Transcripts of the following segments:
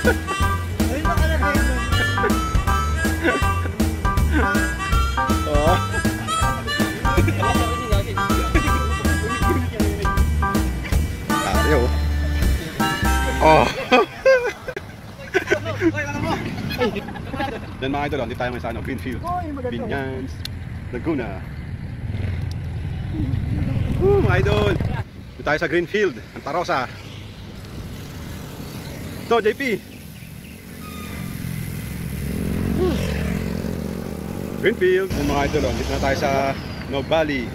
Ay, nakalagay na. Oo. Ayaw. Oh. Yan mga idol, hindi tayo may sa ano, Greenfield, Vinyans, Laguna. Mga idol, hindi tayo sa Greenfield, Antarosa. Ito, JP. Greenfield, yan mga idol, dito na tayo sa Nuvali.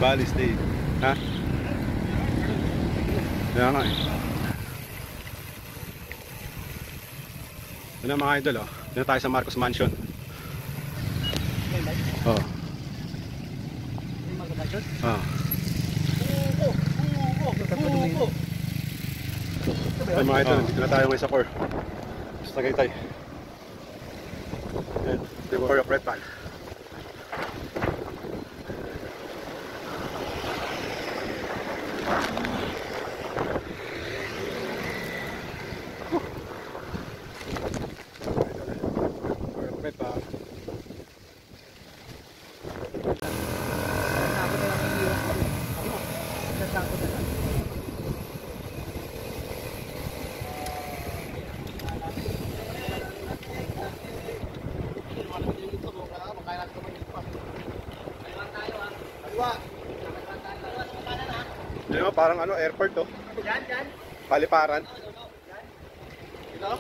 Valley State. Ha? Kaya nga eh. Ito na mga idol oh. Ito na tayo sa Marcos Mansion. Oh. Oh. Ito mga idol, dito na tayo ngayon sa core. Sa Tagaytay. Ayan, the core of Red Pan. Hindi mo, parang ano, airport to. Yan. Paliparan. Dito?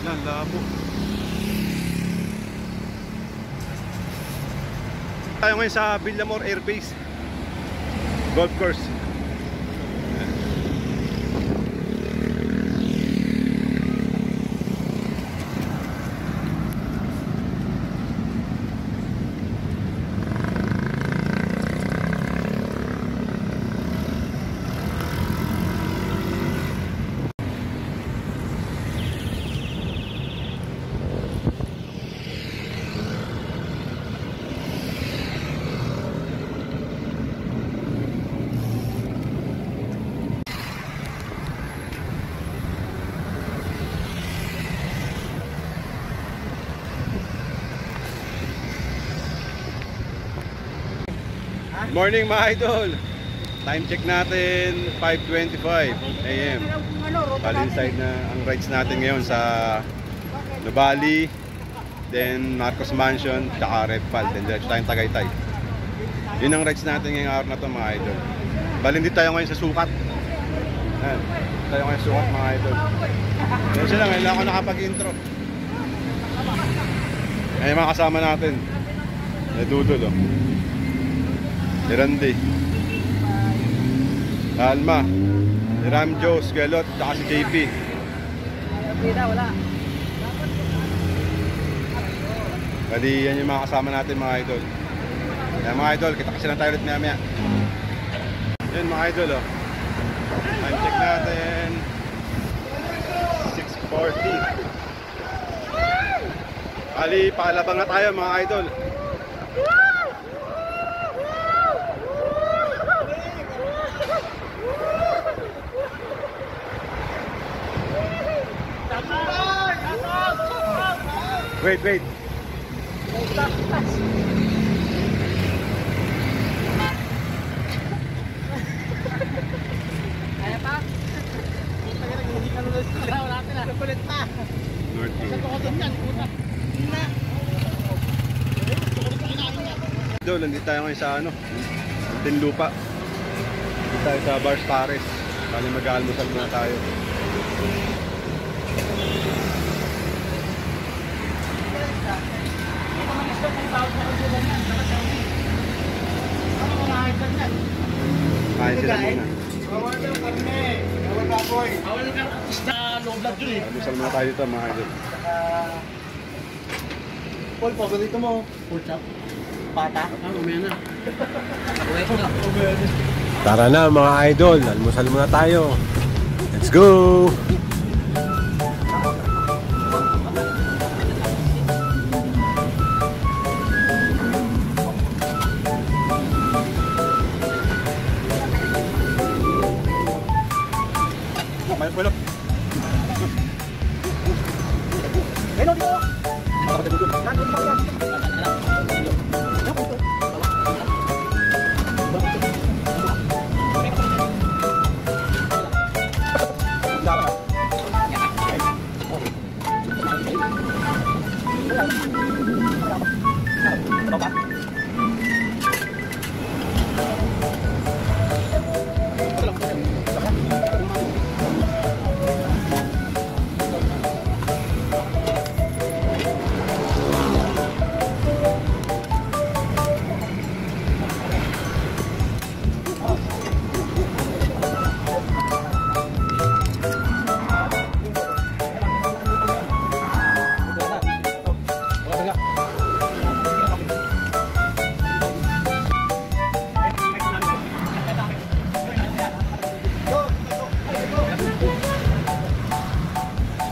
Yan, labo. Tayo ngayon sa Villamor Air Base Golf Course. Morning mga idol. Time check natin 5:25 AM. Balinside na ang rides natin ngayon sa Nuvali, then Marcos Mansion, tsaka Red Pal, then diretso tayong Tagaytay. Yun ang rides natin ngayong araw na to mga idol. Balindi tayo ngayon sa sukat. Ayan, tayo ngayon sa sukat mga idol. Yan sila, ngayon lang ako nakapag-intro. Ayan mga kasama natin. Nadudol oh. Si Randy, Alma, si Ramjo, si Galot, saka si JP. Bali, yan yung mga kasama natin mga idol. Yan mga idol, kita kasi lang tayo ulit maya. Yan mga idol oh. Time check natin 6:40. Bali, pakalabang na tayo mga idol. Wait. Kaya pa? Hindi ka nung wala natin ah. Kulit pa. North Idol, nandito tayo ngayon sa ano, Tinlupa. Nandito tayo sa Bars Pares. Kali mag-almusal muna tayo. Kain sila muna. Bawal lang kami. Bawal baboy. Bawal lang artista low blood dun eh. Almusal muna tayo dito mga idol. Paul, paborito mo? Pork chop? Pata? Umaya na. Umaya ko na. Tara na mga idol, almusal muna tayo. Let's go! May pulap. Hello, dito!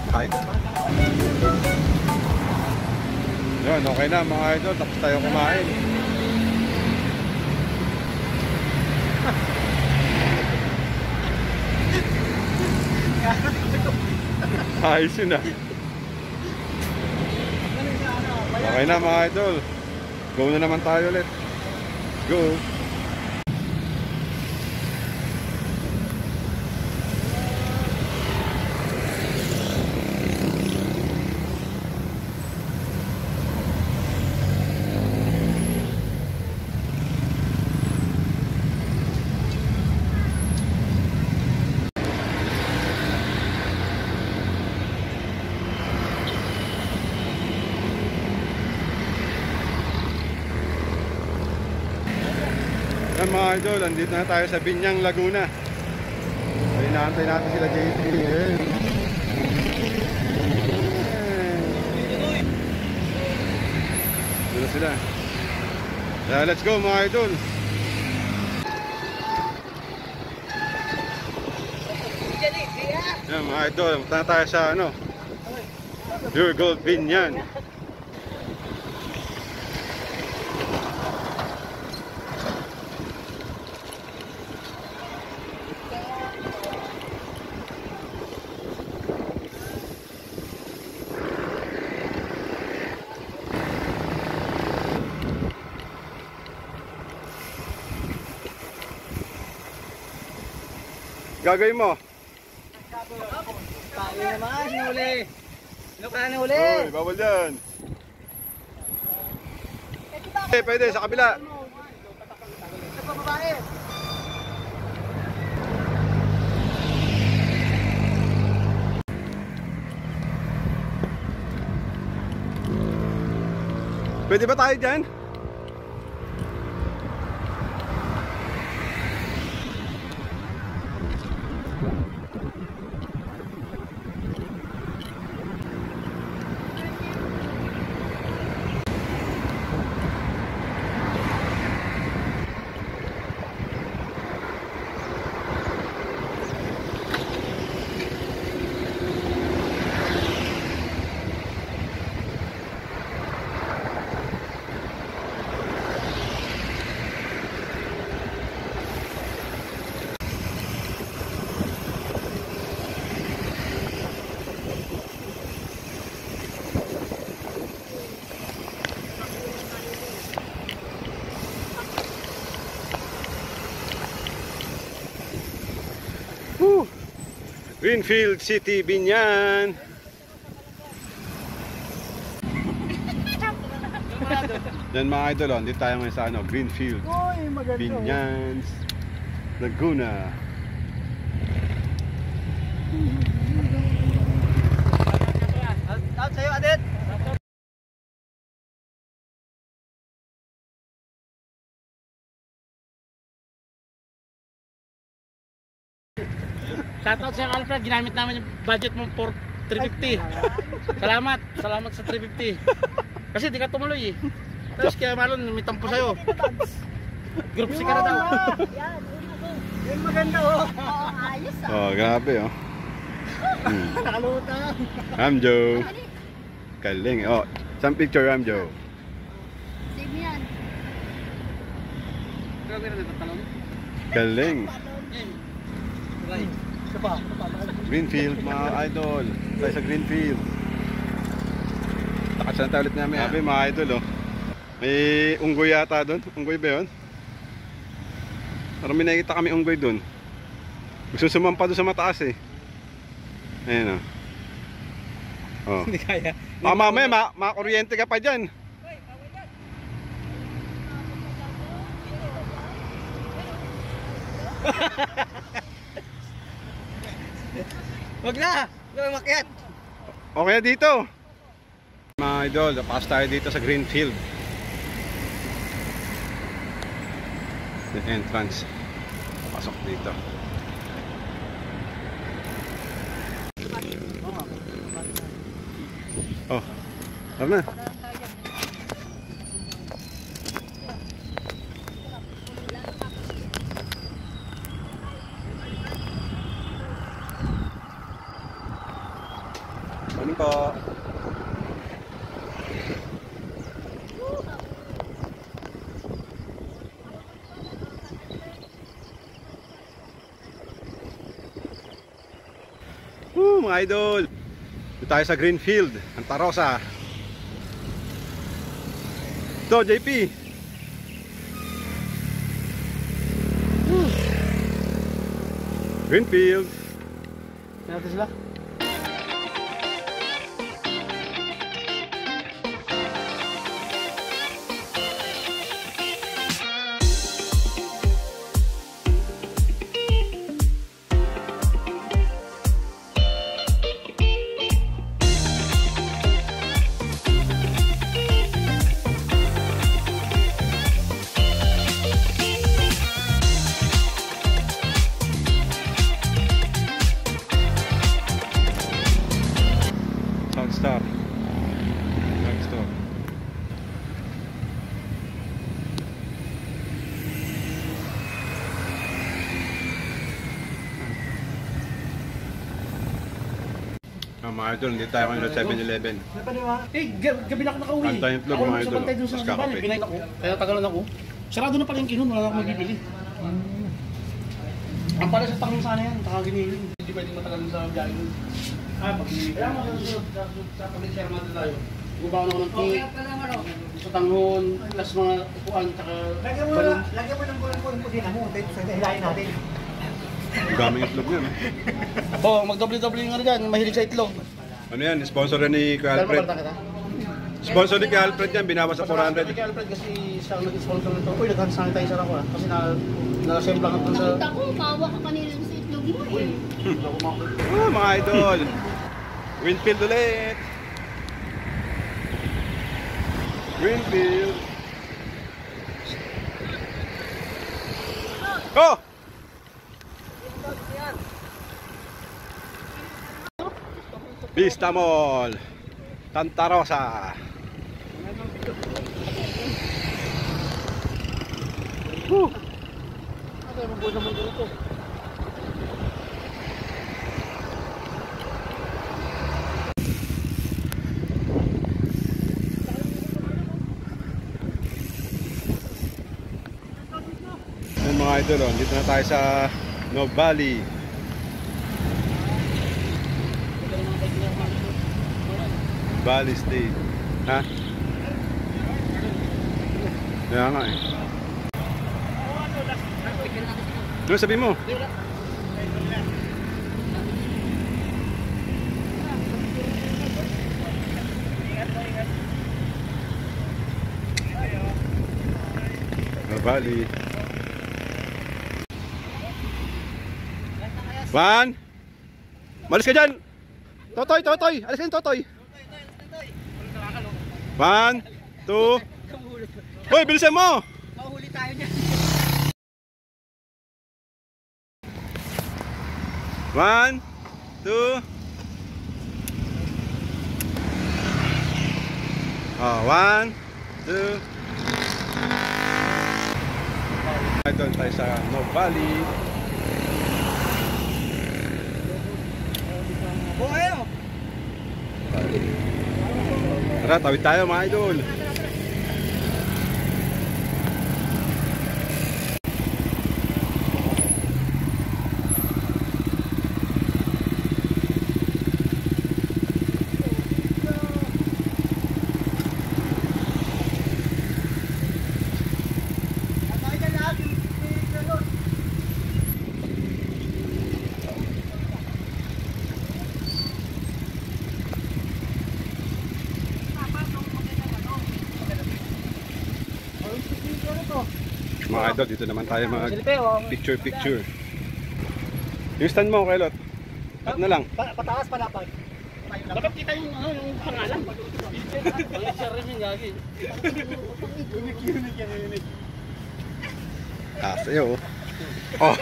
Kain. Yun, okay na mga idol. Tapos tayo kumain. Ayos yun ah. Okay na mga idol. Go na naman tayo ulit. Go. Yan mga idol, andito na tayo sa Binyang, Laguna. So, inaantay natin sila JT. Dito sila. Yeah, let's go mga idol. Yan mga idol, punta na tayo sa ano, Pure Gold Binyan. Gagawin mo? Paano naman, sinuli? Sino ka na uli? Uy, bawal yan. Pwede, sa kabila. Sa babae. Pwede ba tayo dyan? Greenfield City, Binyan. Yan mga idol, oh. Dito tayo ngayon sa ano, Greenfield, Uy, maganda. Binyans, Laguna. Out sa'yo, Adet. Shoutout sa'yo Alfred, ginamit namin yung budget mo for 350. Salamat sa 350. Kasi di ka tumuloy eh. Tapos kaya Marlon, may tampo sa'yo. Group C ka na daw. Yung maganda, oh. Ayos ah. Oh, grabe oh. Nakalutang. Ramjo. Galing. Oh, some picture Ramjo. Save mo yan. Grabe na natatalon. Galing. Right. Isa pa. Greenfield mga idol. Tayo sa Greenfield. Nakasana tayo ulit namin. Sabi mga idol oh. May unggoy yata doon. Unggoy ba yun? Parang may nakikita kami unggoy doon. Gusto sumampa doon sa mataas eh. Ayan oh. Oh. Hindi kaya. Baka mamaya makakuryente ka pa dyan. Wag na! Wag na makiat! Okay na dito. Mga idol, pass tayo dito sa Greenfield. The entrance. Pasok dito. Oh, tara na. Morning po. Mga idol. Dito tayo sa Greenfield, Santa Rosa. Ito, JP. Greenfield. Natin sila? Star. Drugstore. Mga idol, hindi tayo ngayon sa 7-Eleven. Gabi na ako nakauwi. Antay yung vlog, Ako mga lang sa idol. bantay dun sa Mas Sabal, kakape. pinay ako. Kaya tagalan ako. Sarado na pala yung kinon, wala na akong mabibili. Ang pala sa tanong sana yan, kakaginilin. Hindi pwedeng matagal sa biyahe nun. Pag-ibig. Kaya mo sa pag-share natin tayo. Gubaw na ako ng cake, sa tanghon, plus mga upuan, tsaka balon. Lagyan mo ng bulong-bulong po din mo. Dito sa hilahin natin. Ang daming itlog niya, no? Oo, magdoble-doble yung ano dyan, mahilig sa itlog. Ano yan? Sponsor na ni Kuya Alfred. Sponsor ni Kuya Alfred yan, binawas sa 400. Kaya Alfred kasi siya ang nag-sponsor nito. Uy, nag-hand sanitizer ako ah. Kasi na-assemble lang ako sa... Nakita ko, mawa ka kanina sa itlog mo eh. Oh, mga idol. Greenfield ulit. Greenfield. Oh! Vista Mall, Santa Rosa. Woo! Yan mga idol, oh, dito na tayo sa Nove Valley. Valley State. Ha? Kaya nga eh. Ano sabi mo? Nubali. One. Malis ka dyan. Totoy, Totoy. Alis ka dyan, Totoy. 1, 2. Hoy, bilisan mo. Mahuli tayo niyan. 1, 2. Oh, 1, 2. Doon tayo sa Nubali. Tara, tawid tayo mga idol. Mga idol, dito naman tayo mag picture. Yung stand mo, Kelot. At na lang. Pataas palapag. Dapat kita yung pangalan. Pang-share rin yung gagi. Unique. Sa'yo. Oh.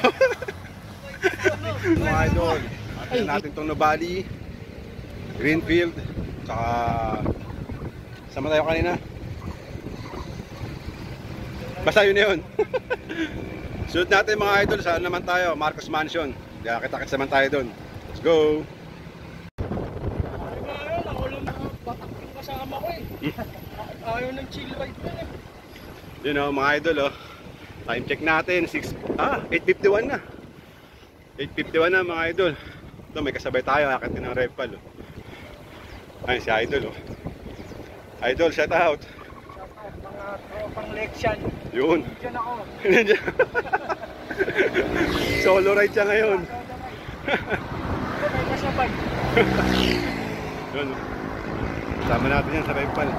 Mga idol. Atin natin itong Nubali, Greenfield, tsaka sama tayo kanina. Basta yun na yun. Sunod natin mga idol, saan naman tayo? Marcos Mansion. Kaya kita-kits naman tayo doon. Let's go! Ako lang patakting kasama ko eh. Ayaw ng chill ride na eh. Yun o mga idol o. Time check natin. 8:51 na. 8:51 na mga idol. Ito may kasabay tayo. Akit din ng Repal o. Ayun si idol o. Idol, shout out. Pang leksyon. Yun. Diyan ako. Solo ride siya ngayon. May kasabay. Yun. Sama natin yan sa Repal.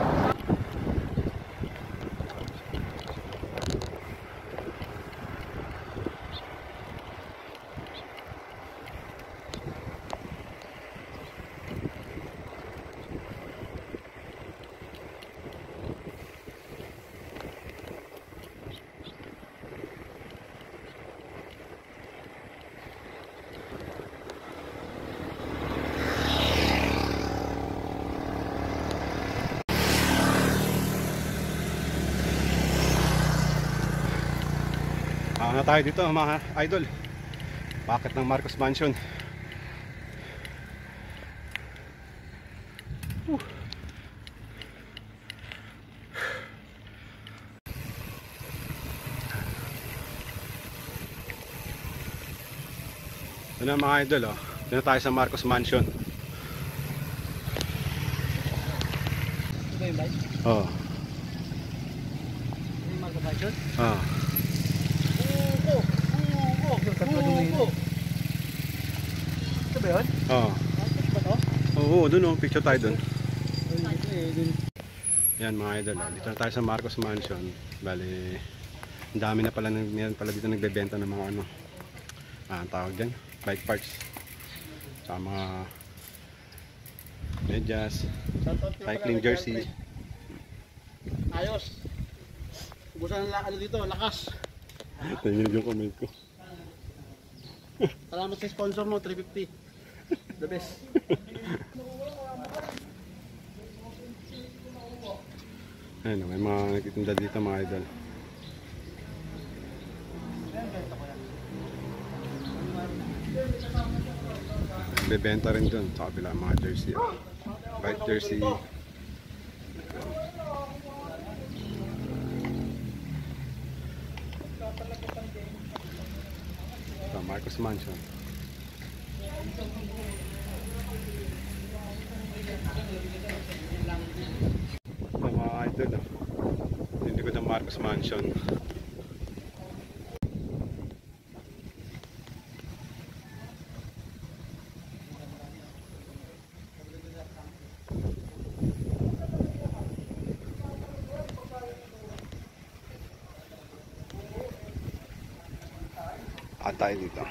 Na tayo dito mga idol. Bakit ng Marcos Mansion? Ito na mga idol oh. Ito na tayo sa Marcos Mansion. Ito yung bike? Oh. Ito yung magkabasyon? Oh. Ito ba yun? Oh. Ito ba ito? Oo, doon oh, picture tayo doon. Yan mga idol, dito na tayo sa Marcos Mansion. Bali, ang dami na pala, pala dito nagbebenta ng mga ano, ang tawag dyan, bike parts. Sa mga medyas, cycling jersey. Ayos. Ubusan ng ano dito, lakas. Tingin yung comment ko. Salamat sa sponsor mo, 350. The best. Ayun, may mga nagtitinda dito mga idol. Bebenta rin dun sa kabila mga jersey. Bike jersey. Ito, Marcos Mansion. Ito mga idol. Hindi ko ng Marcos Mansion. tayo dito.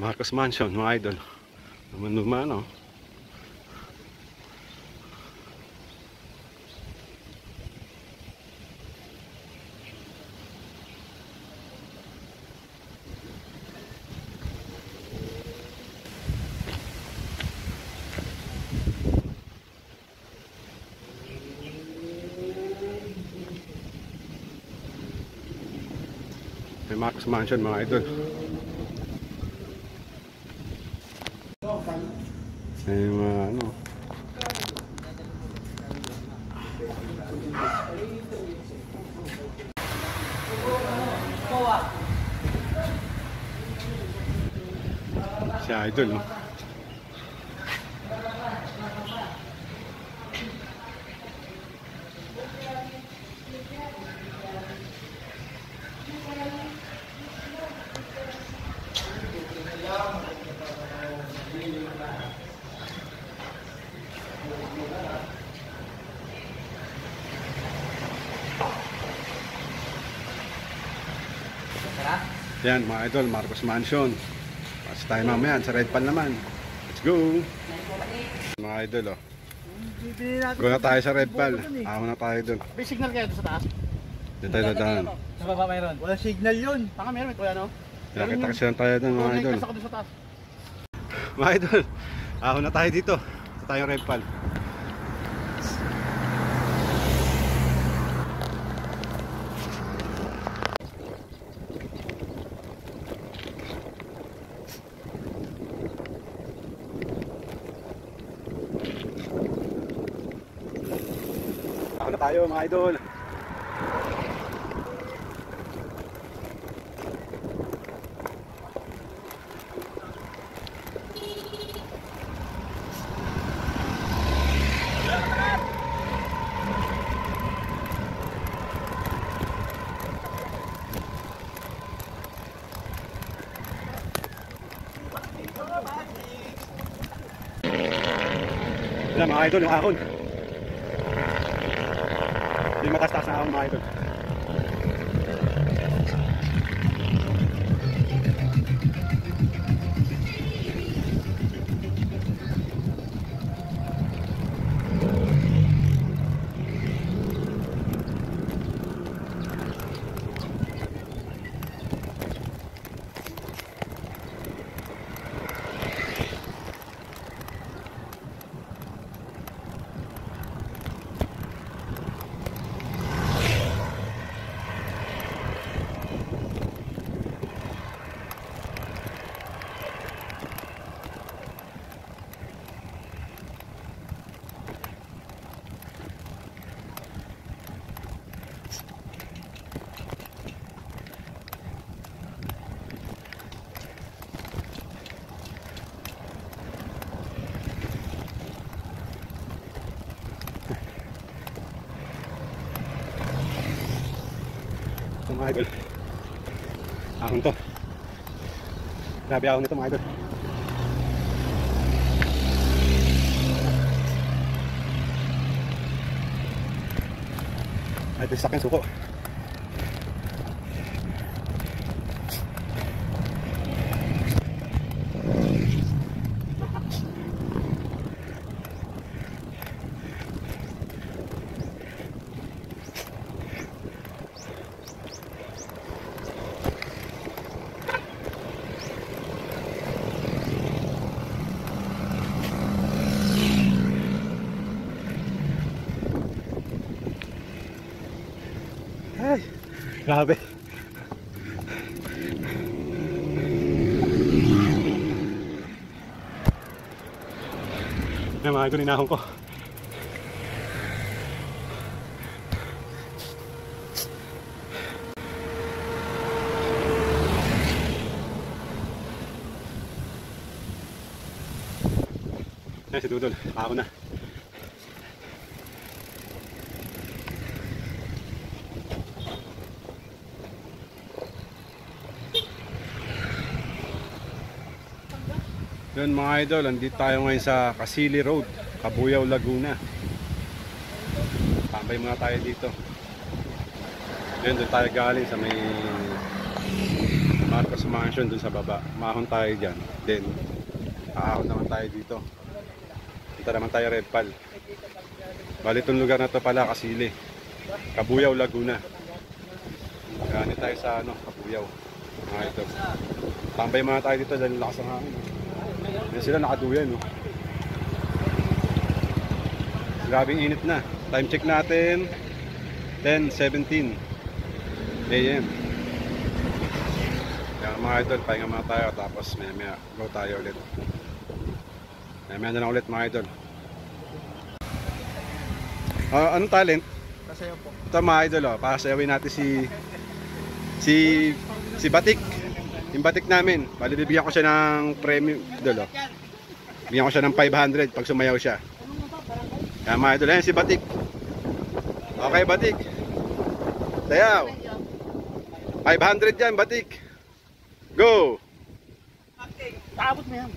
Marcos Mansion, mga idol. Naman no? May Marcos Mansion, mga idol. May mga ano. Si idol, no? Yan mga idol, Marcos Mansion. Pasok tayo mamaya sa Red Pal naman. Let's go! Mga idol, oh. Go na tayo sa Red Pal. Ako na tayo dun. May signal kayo doon sa taas? Dito tayo dadaan. Sa baba mayroon? Wala signal yun. Baka meron, kuya, no? Nakita kasi lang tayo dun, mga idol. Nagkas ako doon sa taas. Mga idol, ako na tayo dito. Sa tayong Red Pal. Ako na tayo, mga idol. Yan mga idol, yung ahon. Yung matas-tas na ahon, mga idol. Ito mga idol, ahon to. Grabe ahon nito mga idol. Ay, ito yung sakin suko. Ay, grabe. Yan mga idol, inahon ko. Ayan si Dudol, ako na. Yun mga idol, andito tayo ngayon sa Casili Road, Cabuyao, Laguna. Tambay muna tayo dito. Yun, doon tayo galing sa may Marcos Mansion doon sa baba. Mahon tayo dyan. Then, aahon naman tayo dito. Punta naman tayo Redpal. Bali itong lugar na to pala, Casili, Cabuyao, Laguna. Ganit tayo sa Cabuyao. Mga ito. Tambay muna tayo dito dahil lakas ng hangin. Yan sila nakaduyan, no? Grabing init na. Time check natin 10:17 AM. Kaya mga idol, pahinga muna tayo. Tapos maya go tayo ulit. Maya na lang ulit mga idol. Anong talent? Kasayo po. Ito mga idol, pasayawin natin si Batik. Yung Batik namin, bali bibigyan ko siya ng premium idol. Bigyan ko siya ng 500 pag sumayaw siya. Kaya mga idol, ayan si Batik. Okay Batik, sayaw. 500 yan Batik. Go. Taabot mo yan.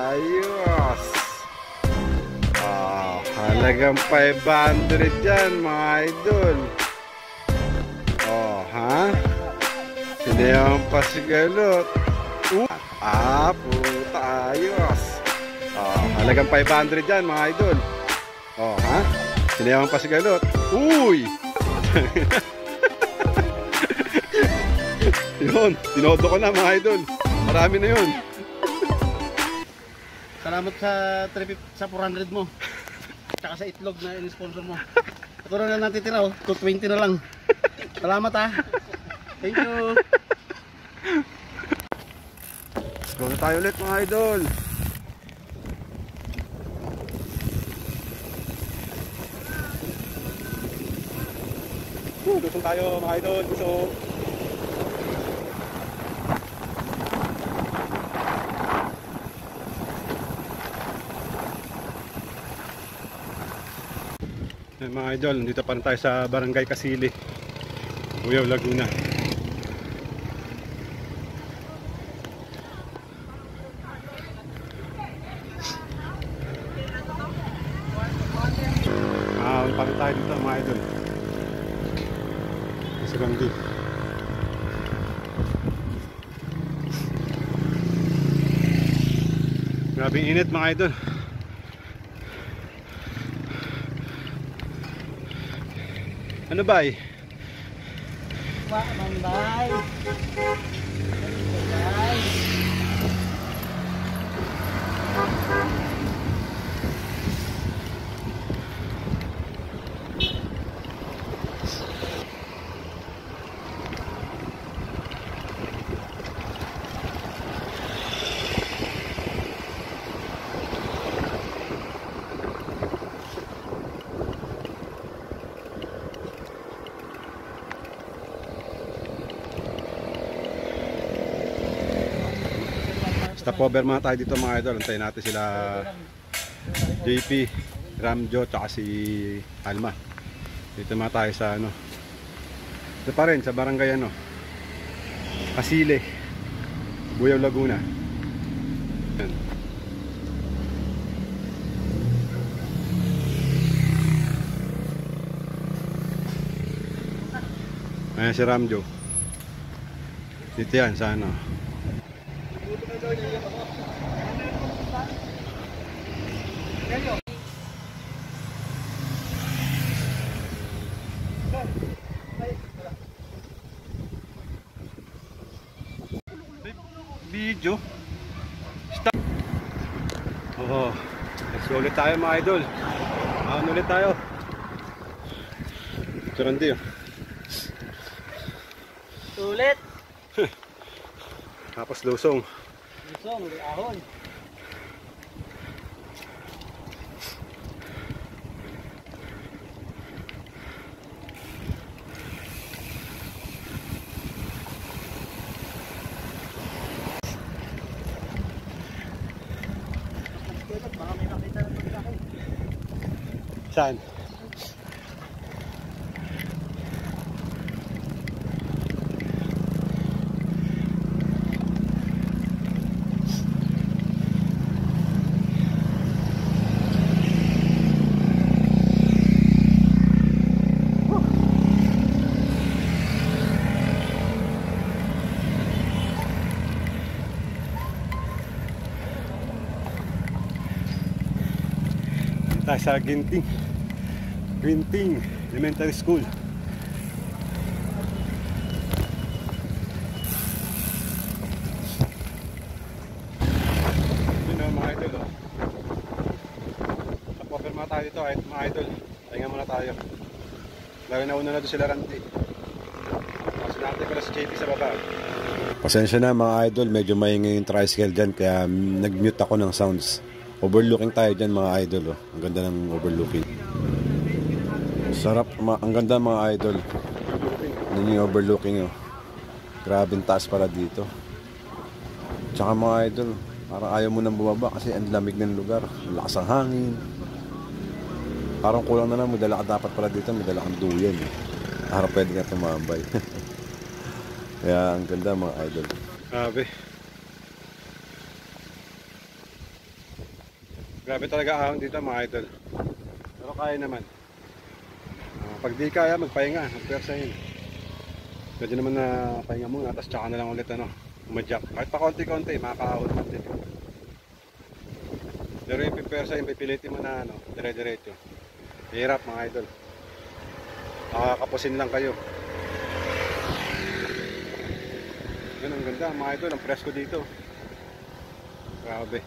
Ayos. Halagang 500 dyan mga idol. Ha? Sinayang pasigalot. Puta, ayos. Halagang 500 dyan mga idol. Ha? Sinayang pasigalot. Uy! Yun, tinodo ko na mga idol. Marami na yun. Salamat sa 400 mo. Tsaka sa itlog na in-sponsor mo. Ito na lang natitira, 220 na lang. Salamat Thank you. Let's go na tayo ulit mga idol. Lusong tayo mga idol. Lusong. Mga idol, dito pa rin tayo sa Barangay Casili, Cabuyao, Laguna. Pa rin tayo dito mga idol. Sa Gandhi. Grabing init mga idol. Ano ba eh? Manday. Stop over mga tayo dito mga idol. Antayin natin sila JP, Ramjo, tsaka si Alma. Dito mga tayo sa ito pa rin sa barangay Casili, Cabuyao, Laguna. Yan. Ayan si Ramjo. Dito yan sa video. Stop. Let's go ulit tayo mga idol. Ulit tayo. Turandi Ulit. Tapos lusong. Lusong, ahon. Saan? Tayo sa Ginting Elementary School. Yun o mga idol o. Kapopirma tayo dito kahit mga idol. Pahinga muna tayo. Lalo na una na doon sila Randy. Kasi natin pala si JP sa baba. Pasensya na mga idol, medyo maingay yung tricycle dyan kaya nag-mute ako ng sounds. Overlooking tayo dyan mga idol oh. Ang ganda ng overlooking. Sarap, ang ganda mga idol. Yun yung overlooking oh. Grabe ang taas pala dito. Tsaka mga idol, parang ayaw mo nang bumaba kasi ang lamig ng lugar. Lakas ang hangin. Parang kulang na lang, may dala ka dapat pala dito, may dala kang duyan eh. Para pwede ka tumambay. Kaya ang ganda mga idol. Grabe. Grabe talaga ahon dito mga idol. Pero kaya naman. Pag di kaya, magpahinga, magpersahin. Pwede naman na pahinga muna, tapos tsaka na lang ulit umadyak. Kahit pa konti-konti, makakaahon naman din. Pero yung pipersahin, pipilitin mo na dire-diretso. Hirap mga idol. Nakakapusin lang kayo. Yun ang ganda mga idol, ang presko dito. Grabe.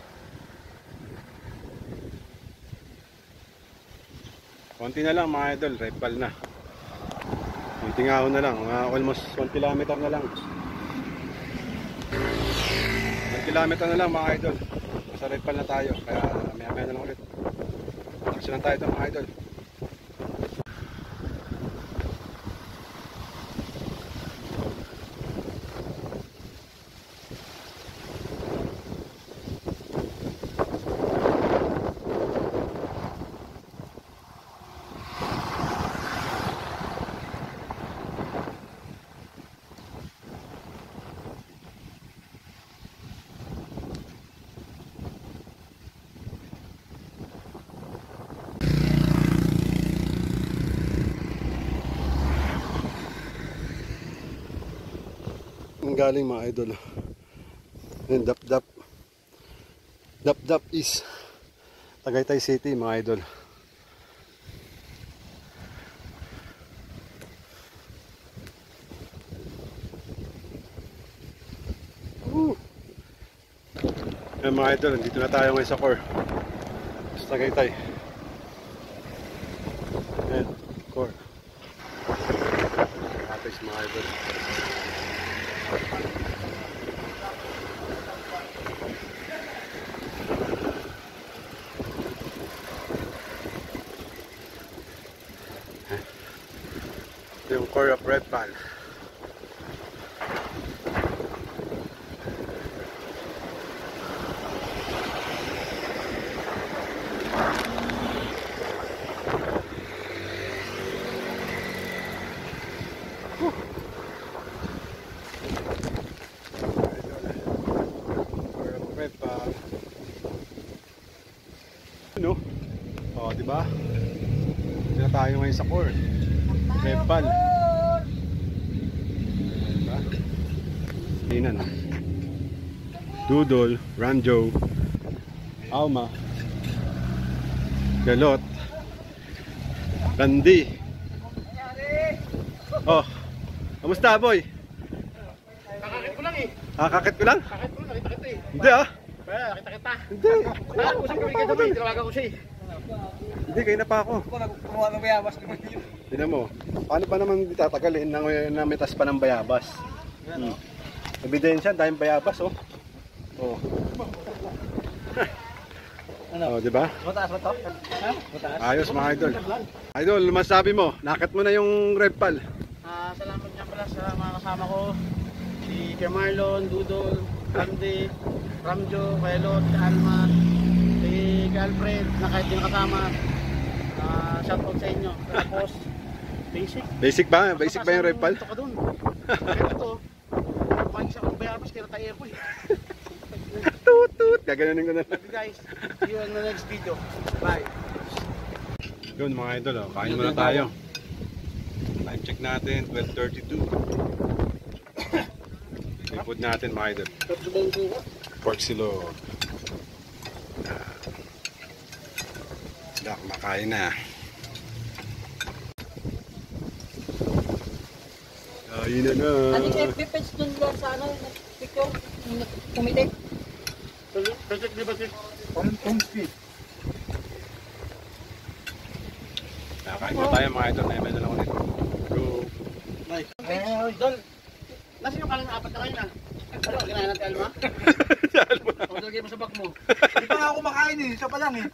Konti na lang mga idol, Redpal na. Konting ahon na lang, almost 1 kilometer na lang. 1 kilometer na lang mga idol. Nasa Redpal na tayo, kaya maya-maya na lang ulit. Tapos lang tayo ito mga idol. Galing mga idol. And Dap is Tagaytay City mga idol. Ayan mga idol, dito na tayo ngayon sa core sa Tagaytay. Ayan, core Apex mga idol. Yung core of Redpal. Ano? Oh, di ba? Dito na tayo ngayon sa core. Redpal. Diba? Tingnan. Dudol, Ramjo, Alma, Galot, Randy. Oh, kamusta boy? Kakakit ko lang eh. Kakakit ko lang? Kakakit ko lang, nakita kita eh. Hindi ah. Kaya, nakita kita. Hindi. Usap kami kayo doon, tinawagan ko siya eh. Hindi, kayo na pa ako. Kumuha ng bayabas naman yun. Tignan mo, paano pa naman tatagalin na mitas pa ng bayabas? Ebidensya, dahil bayabas oh. Oh. Oh, di ba? Mataas ba to? Ha? Mataas? Ayos mga idol. Idol, masabi mo, nakit mo na yung Redpal. Salamat nga pala sa mga kasama ko. Si Kuya Marlon, Dudol, Randy, Ramjo, Kailot, Alma, si Alfred, na kahit din kasama. Shoutout sa inyo. Tapos, basic. Basic ba? Basic ba yung Repal? Ito ka dun. Kaya ito, kumain sa Bayabas, kaya tayo airpoy. Toot toot. Gaganunin ko na lang. Love you guys. See you on the next video. Bye. Yun mga idol, oh. Kain muna tayo. Time check natin, 12:32. Yung food natin mga idol. Tapos ba yung tuwa? Pork silo. Makain na. Kain na na. Ano yung FB page dun lang sa ano, picture, kumite? Patrick, di ba Patrick? Kain mo tayo mga idol. Naimay na lang ako nito. Go. Nice. Don, nasa yung kalang apat na kayo na? Ano, ginahin natin Alma? O, dalagay mo sa bag mo. Hindi pa nga ako makain eh. Isa pa lang eh.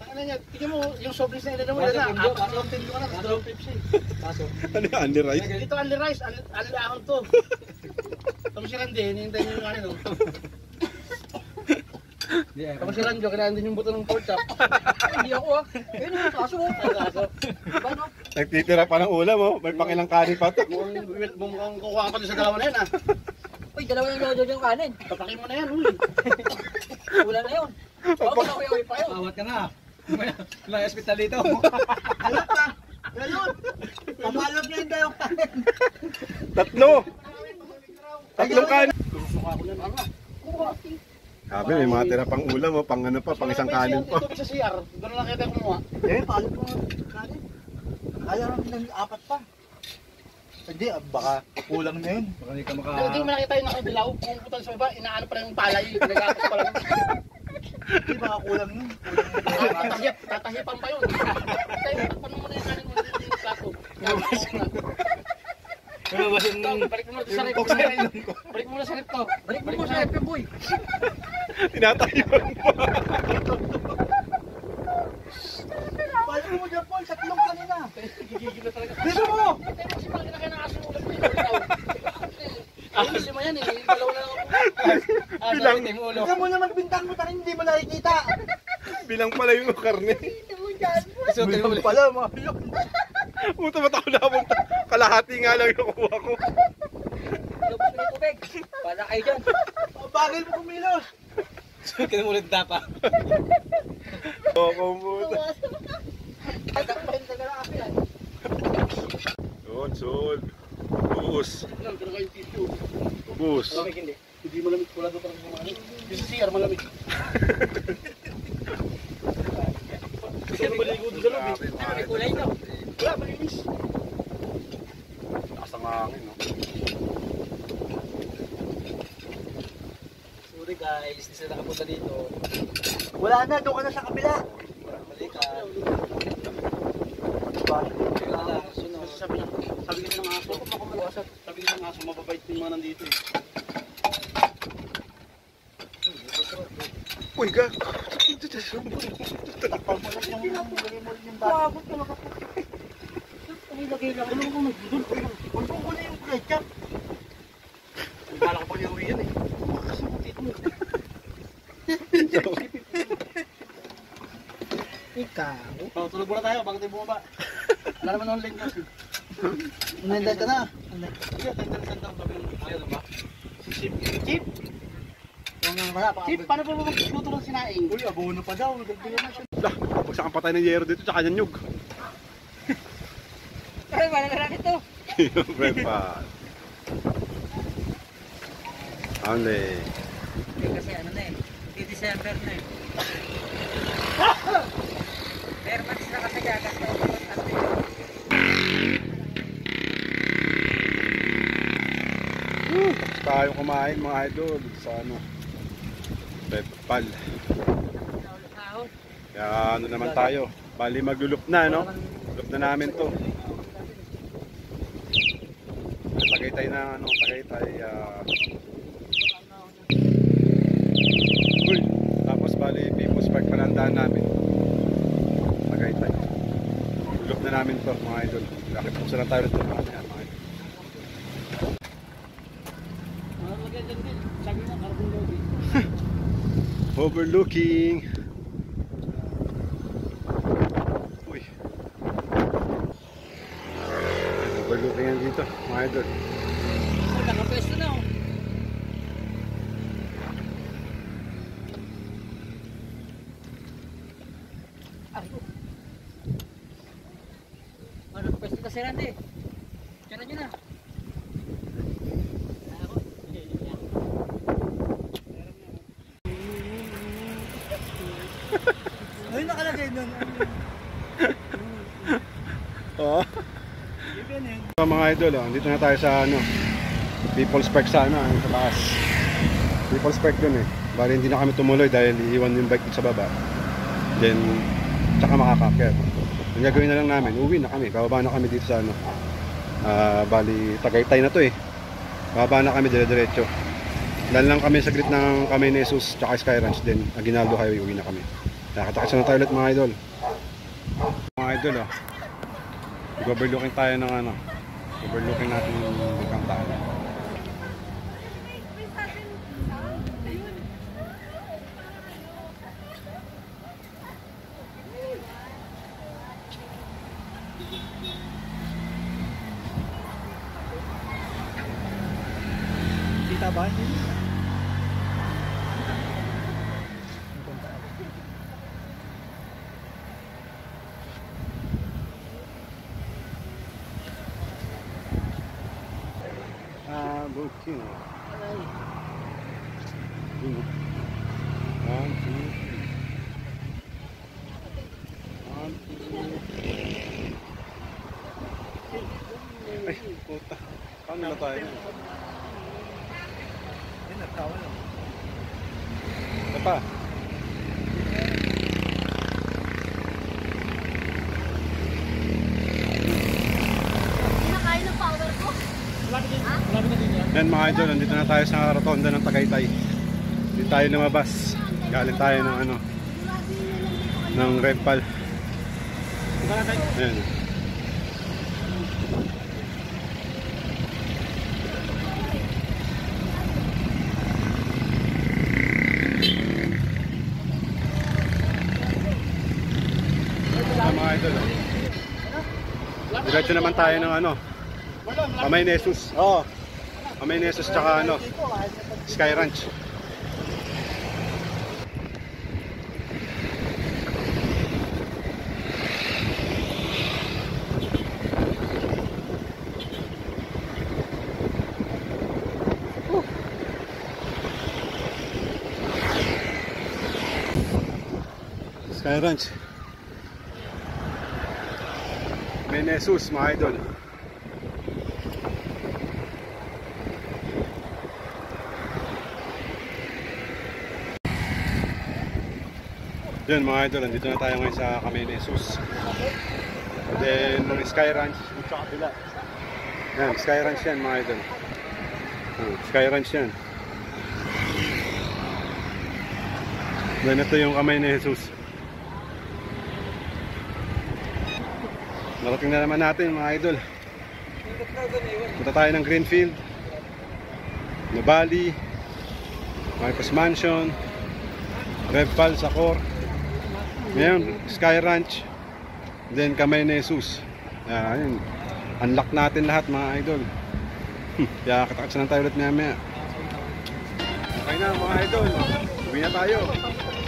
Ano niya, tignan mo, yung sobrang na ilan mo yan na. Apat lang tinlo ka na, dalawang Pepsi. Ano yung Andy Rice? Ito only rice, only ahon to. Tapos si Randy, hinihintay niyo yung ano. Tapos si Randy, kailangan din yung buto ng pork chop. Hindi ako ah. Ayun yung kaso mo. Kaso, Paano? Nagtitira pa ng ulam oh. May pangilang kanin pa to. mukhang kukuha ka pa sa dalawa na yan ah. Uy, dalawa yung jojo yung kanin. Papakin mo na yan, uy. Wala na yun. Oo, malawi-awi pa yun. Awat ka na. May hospital dito. Alam ka, ganun. Pamalog niya yung dayong kanin. Tatlo! Tatlong kanin! Mukha ko yan, ano. Sabi, may mga tira pang ulam oh. Pang ano pa, pang isang kanin pa. Ito sa CR, doon lang kita kumuha. Eh, paano mo kanin? Kaya namin ng apat pa. Hindi, baka kulang na yun. Baka hindi ka Hindi mo nakita yung nakadilaw, pumuputan sa baba, inaano pa lang yung palay, nagatas pa lang. Hindi, baka kulang yun. Tatahipan pa yun. Paano mo na yung kanin mo yung plato? Balik mo na sa rep. Balik mo na sa rep to. Balik mo sa FB boy. Tinatayuan pa. Paano mo dyan, Paul? Tatlong kanina. Gigigil na talaga. Dito mo! Patay mo kasi pala kinakain ng aso ulit mo yun. Ayos lima yan eh. Dalawa na lang ako. Bilang, Tignan mo naman bintang mo tayo, hindi mo nakikita. bilang pala yung karne. Bilang pala, mahal. Puta ba't ako naman? Kalahati nga lang yung kuha ko. Lubos mo yung tubig. Para kayo dyan. Bagay mo kumilos. Kinamulit na pa. Oo, puta. Tatakpahin ka na kasi yan. Yun, sol. Ubus. Lang, pero kayo tissue. Ubus. Malamig hindi. Hindi malamig. Wala doon talaga kumain. Yung sa CR malamig. Kasi maligo doon sa loob eh. May kulay no? Wala, malinis. Takas ang hangin, no? Sorry guys, hindi sila nakapunta dito. Wala na, doon ka na sa kabila. Balikan. Sabi kasi ng aso, sabi kasi ng aso, mababait yung mga nandito eh. Uy, ga! Takpan mo lang yung lagay mo rin yung bata. Wabot ka makapunta. Umilagay lang. Ano ko nagdudul? Huwag ko na yung ketchup. Bala ko pang iuwi yan eh. Makakasakutit mo. Ikaw. Oh, tulog muna tayo, bakit tayo bumaba? Wala naman online news eh. Nanday ka na. Sige, tanda-tanda kami. Ayaw ba? Si Chip. Chip! Chip, paano pa magluto ng sinaing? Uy, abono pa daw. Dagdagan na siya. Lah, pagsakan patay ng yero dito, tsaka nyug. Ay, wala na natin to. Yung breakfast. Ande. Kasi ano na eh. December na eh. Pero mas na kasi gagas na ako. Tapos tayo kumain mga idol sa ano, Pepal. Kaya ano naman tayo, bali maglulup na no? Lup na namin to. Tagaytay na ano, Tagaytay. Uy, tapos bali People's Park panandaan namin. Tagaytay. Lup na namin to mga idol. Nakipagsa na tayo dito mga idol. Sabi mo, carbon loading. Overlooking. Uy, dito, mga idol. Nakapwesto na oh. Nakapwesto ka si Randy. Tira nyo na. Ay, nakalagay nun. Oo. So, mga idol, dito na tayo sa ano, People's Park sana, sa taas. People's Park dun eh. Bali hindi na kami tumuloy dahil iiwan yung bike sa baba. Then, tsaka makakakyat. Ang gagawin na lang namin, uwi na kami. Bababa na kami dito sa ano. Bali, Tagaytay na to eh. Bababa na kami dire-diretso. Dahil lang kami sa grid ng Camay ni Jesus tsaka Sky Ranch. Then, Aguinaldo Highway, uwi na kami. Nakatakas na tayo ulit mga idol. Mga idol overlooking tayo ng ano. Overlooking natin yung bukang tayo. Kita ba? Booking. Yun, 1, 2, 3. 1, 2. Ay, puta. Paano na tayo? Ay, nagkawa lang. Ito pa. Kinakain ng power ko. Malapit na din yan. Yan mga idol, nandito na tayo sa rotonda ng Tagaytay. Dito tayo lumabas. Galing tayo ng ano, ng Redpal. Ayan. Mga idol, diretso naman tayo ng ano, Camay ni Jesus. Oo. Camay ni Jesus tsaka ano, Sky Ranch. Sky Ranch. Camay ni Jesus mga idol. Yun mga idol, nandito na tayo ngayon sa Camay ni Jesus. Then, Sky Ranch, sa kabila. Yan, Sky Ranch yan mga idol. Sky Ranch yan. Then, ito yung Camay ni Jesus. Narating na naman natin mga idol. Punta tayo ng Greenfield, Nubali, Marcos Mansion, Redpal, Sacor. Ngayon, Sky Ranch, then Camay ni Jesus. Ayun, unlock natin lahat mga idol. Kaya katakatsan na tayo ulit maya. Okay na mga idol, uwi na tayo.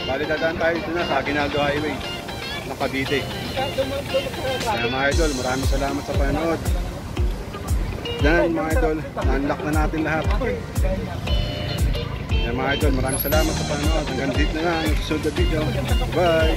Bali dadaan tayo dito na sa Aguinaldo Highway ng Cavite. Kaya mga idol, maraming salamat sa panonood. Yan mga idol, unlock na natin lahat. Yan mga idol, maraming salamat sa panonood. Hanggang dito na lang yung susunod na video. Bye!